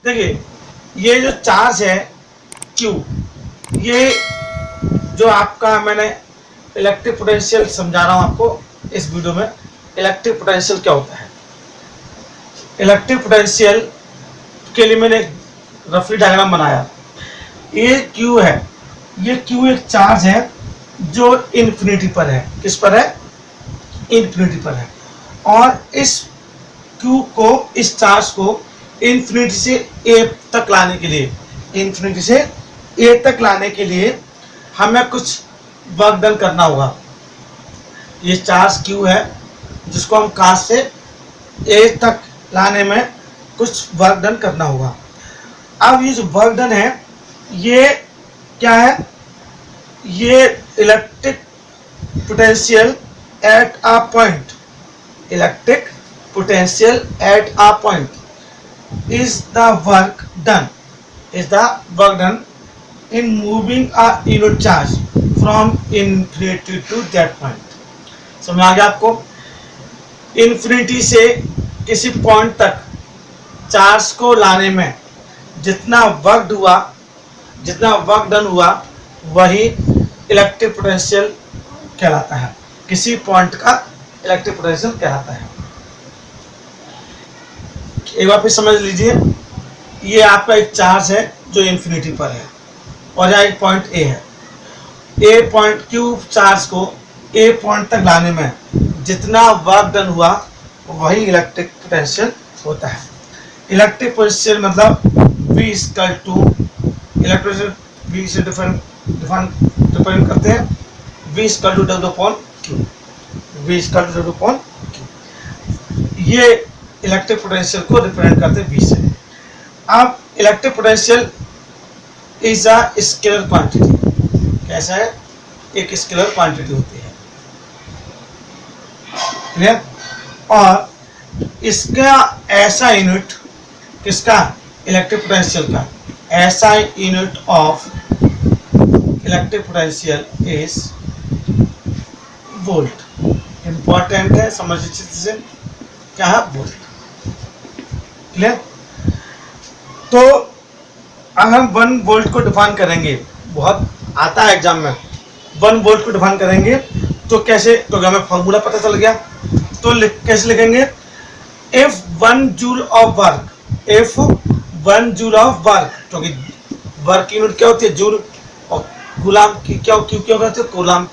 देखिए ये जो चार्ज है Q, ये जो आपका मैंने इलेक्ट्रिक पोटेंशियल समझा रहा हूं आपको इस वीडियो में। इलेक्ट्रिक पोटेंशियल क्या होता है? इलेक्ट्रिक पोटेंशियल के लिए मैंने रफली डायग्राम बनाया। ये Q है, ये Q एक चार्ज है जो इन्फिनिटी पर है। किस पर है? इन्फिनिटी पर है। और इस Q को, इस चार्ज को इन्फिनिटी से A तक लाने के लिए, इन्फिनिटी से A तक लाने के लिए हमें कुछ वर्क डन करना होगा। ये चार्ज Q है जिसको हम कहाँ से A तक लाने में कुछ वर्क डन करना होगा। अब ये जो वर्क डन है ये क्या है? ये electric potential at a point, electric potential at a point is the work done, is the work done in moving a unit charge from infinity to that point। समझ आ गया आपको? इन्फिनिटी से किसी पॉइंट तक चार्ज को लाने में जितना वर्क हुआ, जितना वर्क डन हुआ, वही इलेक्ट्रिक पोटेंशियल कहलाता है। किसी पॉइंट का इलेक्ट्रिक पोटेंशियल कहलाता है। एक बार फिर समझ लीजिए, ये आपका एक चार्ज है जो इन्फिनिटी पर है और यहाँ एक पॉइंट ए है। ए पॉइंट Q चार्ज को ए पॉइंट तक लाने में जितना वर्क डन हुआ वही इलेक्ट्रिक पोटेंशियल होता है। इलेक्ट्रिक पोटेंशियल मतलब V equal to, electric V से डिफाइन करते हैं, V equal to W upon Q, V equal to W upon Q। ये इलेक्ट्रिक पोटेंशियल को रिप्रेजेंट करते हैं V से। अब electric potential is a scalar quantity. कैसा है? एक स्केलर क्वांटिटी होती है। क्लियर? और इसका ऐसा यूनिट, किसका? इलेक्ट्रिक पोटेंशियल का ऐसा unit of electric potential is volt. Important है, समझ अच्छे से। क्या है? वोल्ट। क्लियर? तो अगर हम 1 वोल्ट को डिफाइन करेंगे, बहुत आता है एग्जाम में, 1 वोल्ट को डिफाइन करेंगे तो कैसे? तो हमें फॉर्मूला पता चल गया। तो कैसे लिखेंगे? If 1 joule of work, if 1 joule of work, क्योंकि वर्क यूनिट क्या होती है? जूल। और कूलाम की क्या कहते हैं? कूलाम,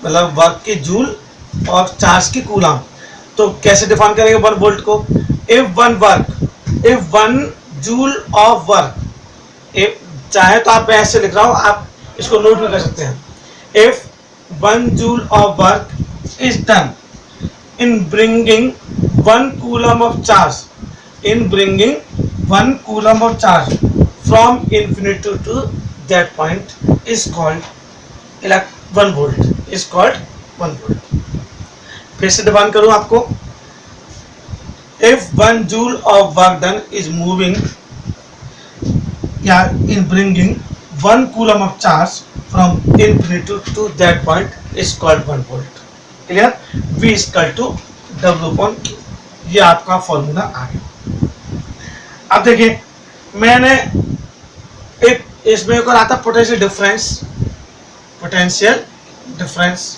मतलब वर्क की जूल और चार्ज की कूलाम। तो कैसे डिफाइन करेंगे 1 वोल्ट को? If 1 work, if 1 joule of work, चाहे तो आप ऐसे लिख रहा हूं, आप इसको नोट भी कर सकते हैं। If 1 joule of work is done in bringing 1 coulomb of charge, in bringing 1 coulomb of charge from infinity to that point is called 1 volt, is called 1 volt. फिर से डिफाइन करूं आपको। If 1 joule of work done is moving, in bringing 1 coulomb of charge from infinity to that point is called 1 volt। Clear? V is equal to W upon Q। ये आपका formula आ गया। अब देखिए, मैंने एक इसमें एक और आता पोटेंशियल डिफरेंस, पोटेंशियल डिफरेंस।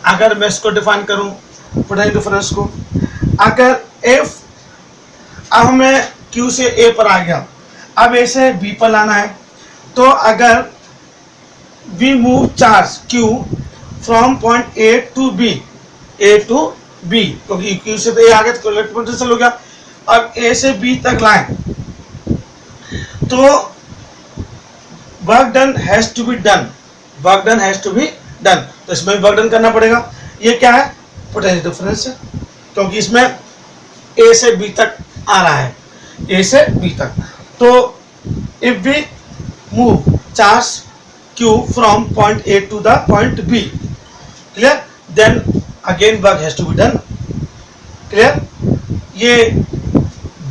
अगर मैं इसको डिफाइन करूं पोटेंशियल डिफरेंस को, अगर F, अब मैं Q से A पर आ गया, अब A से B पर लाना है, तो अगर we move charge Q from point A to B, A to B, क्योंकि Q से तो A आ गया तो इलेक्ट्रिक पोटेंशियल हो गया। अब A से B तक लाएं तो work done has to be done, work done has to be done, तो इसमें वर्क डन करना पड़ेगा। ये क्या है? पोटेंशियल डिफरेंस है, क्योंकि इसमें A से B तक आ रहा है, A से B तक। तो if we move charge Q from point A to the point B, clear, then again work has to be done. Clear? ये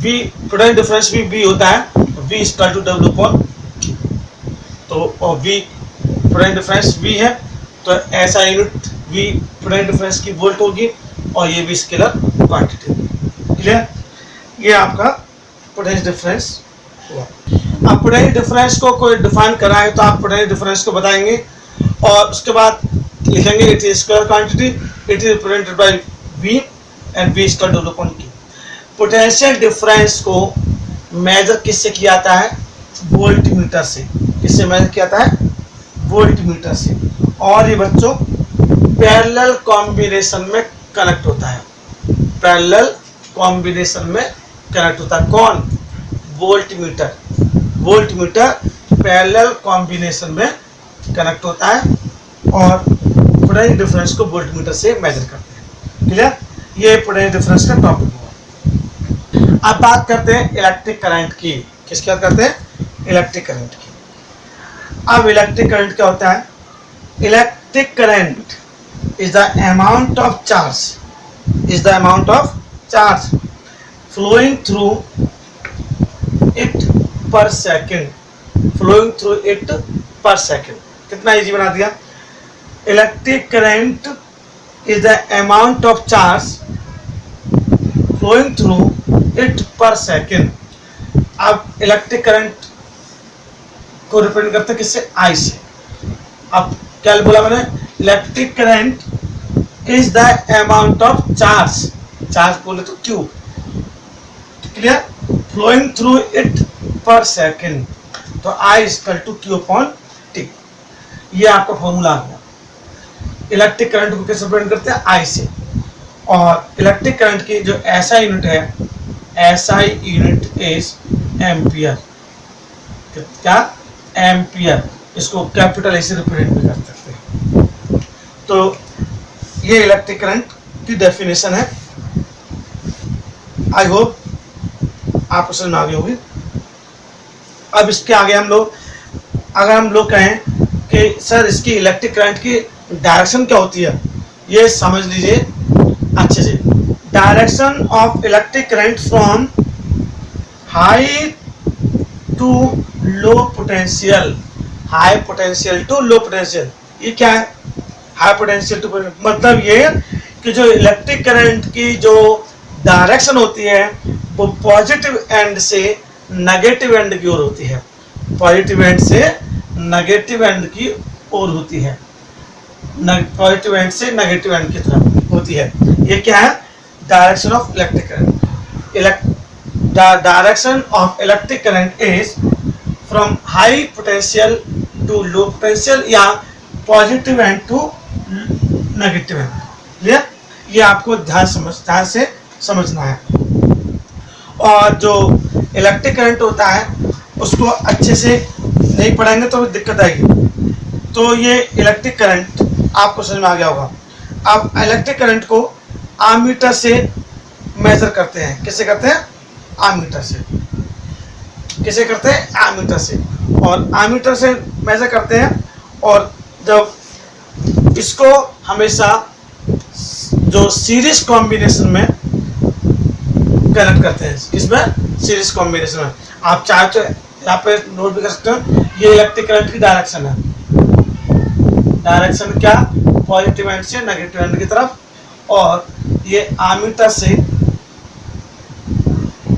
V पोटेंशियल डिफरेंस भी V होता है, V is equal to W upon Q। तो V potential difference V है, तो ऐसा unit V potential difference की volt होगी और ये भी स्केलर क्वांटिटी। क्लियर? ये आपका पोटेंशियल डिफरेंस हुआ। अब पोटेंशियल डिफरेंस को कोई डिफाइन कराए तो आप पोटेंशियल डिफरेंस को बताएंगे और उसके बाद लिखेंगे it is scalar quantity, it is represented by V and V equal two upon Q। Potential difference को मेजर किससे किया जाता है? वोल्टमीटर से। किससे मेजर किया जाता है? वोल्टमीटर से। और ये बच्चों पैरेलल कॉम्बिनेशन में कनेक्ट होता है। पैरेलल कॉम्बिनेशन में कनेक्ट होता है। कौन? वोल्टमीटर। वोल्टमीटर पैरेलल कॉम्बिनेशन में कनेक्ट होता है और पोटेंशियल डिफरेंस को वोल्टमीटर से मेजर करते हैं। क्लियर? ये पोटेंशियल डिफरेंस का टॉपिक हुआ। अब बात करते हैं इलेक्ट्रिक करंट की। किसकी बात करते हैं? इलेक्ट्रिक करंट की। अब इलेक्ट्रिक करंट क्या होता है? Electric current is the amount of charge flowing through it per second। कितना इजी बना दिया। Electric current is the amount of charge flowing through it per second। अब इलेक्ट्रिक करंट को रिप्रेजेंट करते हैं किससे? I से। अब क्या बोला मैंने? Electric current is the amount of charge बोले तो Q। Clear? Flowing through it per second, तो I equal to Q upon T। ये आपका फॉर्मूला आ गया। इलेक्ट्रिक करंट को कैसे रिप्रेजेंट करते हैं? I से। और इलेक्ट्रिक करंट की जो SI यूनिट है, SI यूनिट इज एम्पियर। क्या? एम्पियर। इसको कैपिटल ऐसे रिप्रेजेंट भी कर सकते हैं। तो ये इलेक्ट्रिक करंट की डेफिनेशन है। आई होप आपको समझ में आ गई होगी। अब इसके आगे अगर हम लोग कहें कि सर इसकी इलेक्ट्रिक करंट की डायरेक्शन क्या होती है, ये समझ लीजिए अच्छे से। Direction of electric current from high to low potential, high potential to low potential. ये क्या है? हाई पोटेंशियल टू मतलब ये कि जो इलेक्ट्रिक करंट की जो डायरेक्शन होती है वो पॉजिटिव एंड से नेगेटिव एंड की ओर होती है। पॉजिटिव एंड से नेगेटिव एंड की ओर होती है। पॉजिटिव एंड से नेगेटिव एंड की तरफ होती है। ये क्या है? Direction of electric current. Direction of electric current is from high potential to low potential या positive end to negative end. Clear? ये आपको ध्यान से समझना है। और जो इलेक्ट्रिक करंट होता है उसको अच्छे से नहीं पढ़ाएंगे तो दिक्कत आएगी। तो ये इलेक्ट्रिक करंट आपको समझ में आ गया होगा। अब इलेक्ट्रिक करंट को आमीटर से मेजर करते हैं। किससे करते हैं? आमीटर से। किसे करते हैं? आमीटर से। और आमीटर से मेजर करते हैं और जब इसको हमेशा जो सीरीज कॉम्बिनेशन में कनेक्ट करते हैं। किसमें? सीरीज कॉम्बिनेशन में। आप चाहे तो यहाँ पे नोट भी कर सकते हो। ये इलेक्ट्रिक करंट की डायरेक्शन है। डायरेक्शन क्या? पॉजिटिव एंड से नेगेटिव एंड की तरफ। और ये आमीटर से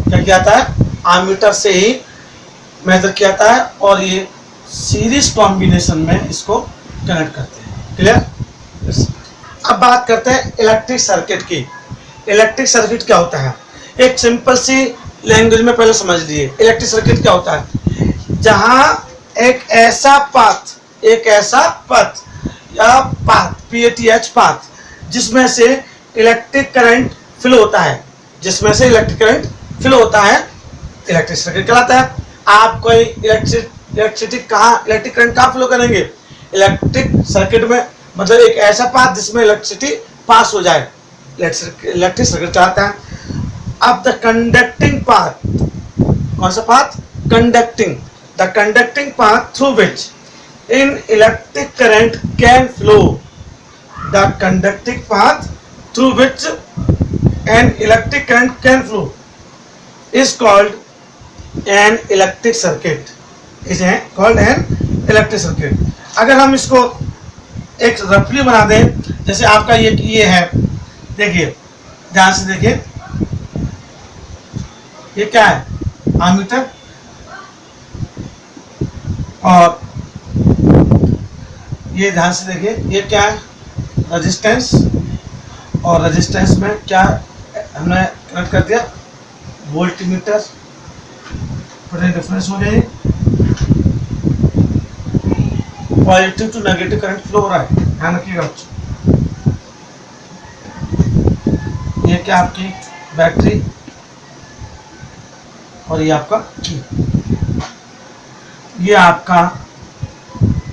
क्या किया जाता है? आमीटर से ही मेजर किया जाता है और ये सीरीज कॉम्बिनेशन में इसको कनेक्ट करते हैं। क्लियर? अब बात करते हैं इलेक्ट्रिक सर्किट की। इलेक्ट्रिक सर्किट क्या होता है? एक सिंपल सी लैंग्वेज में पहले समझ लीजिए। इलेक्ट्रिक सर्किट क्या होता है? जहां एक ऐसा पथ या PATH पाथ जिसमें से इलेक्ट्रिक करंट फ्लो होता है, इलेक्ट्रिक सर्किट कहलाता है। आप कोई इलेक्ट्रिक करंट कहाँ फ्लो करेंगे? इलेक्ट्रिक सर्किट में, मतलब एक ऐसा पाथ जिसमें इलेक्ट्रिसिटी पास हो जाए, इलेक्ट्रिक सर्किट चाहता है। अब द कंडक्टिंग पाथ, कौन सा path? Conducting. The conducting path through which in electric current can flow, the conducting path through which an electric current can flow is called an electric circuit. Is called an electric circuit. अगर हम इसको एक रफली बना दें, जैसे आपका ये है, देखिए ध्यान से देखिए, ये क्या है, एमीटर, और ये ध्यान से देखिए ये क्या है, रेजिस्टेंस, और रेजिस्टेंस में क्या हमने कनेक्ट कर दिया, वोल्टमीटर, डिफरेंस हो जाएगी, positive to negative current flow हो रहा है, ध्यान रखिएगा बच्चों। ये क्या आपकी बैटरी, और ये आपका की, ये आपका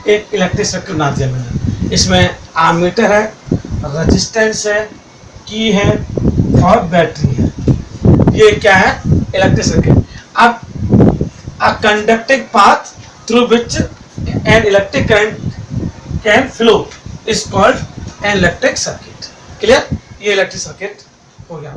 एक इलेक्ट्रिक सर्किट बना दिया मैंने। इसमें एमीटर है, रेजिस्टेंस है, की है और बैटरी है। ये क्या है, इलेक्ट्रिक सर्किट। अब a conducting path through which an electric current can flow is called an electric circuit. Clear? ये इलेक्ट्रिक सर्किट हो गया।